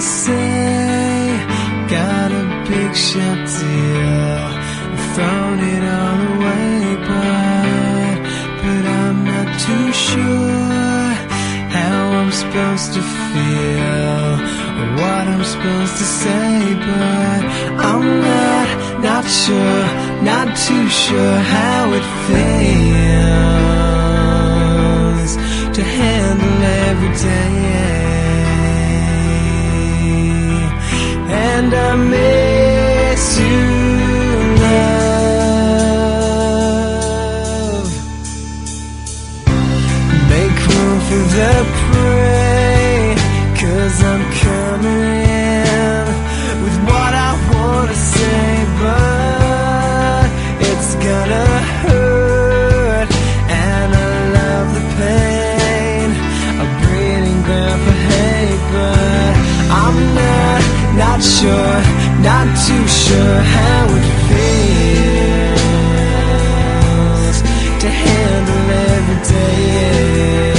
say, got a big shot deal, thrown it all away, but I'm not too sure how I'm supposed to feel, or what I'm supposed to say, but I'm not sure, not too sure how it feels to handle every day. And I miss you, love. Make room for the prey, 'cause I'm coming in with what I wanna say, but it's gonna hurt, and I love the pain, a breeding ground for hate, but I'm not sure, not too sure how it feels to handle every day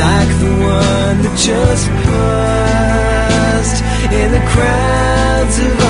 like the one that just paused in the crowds of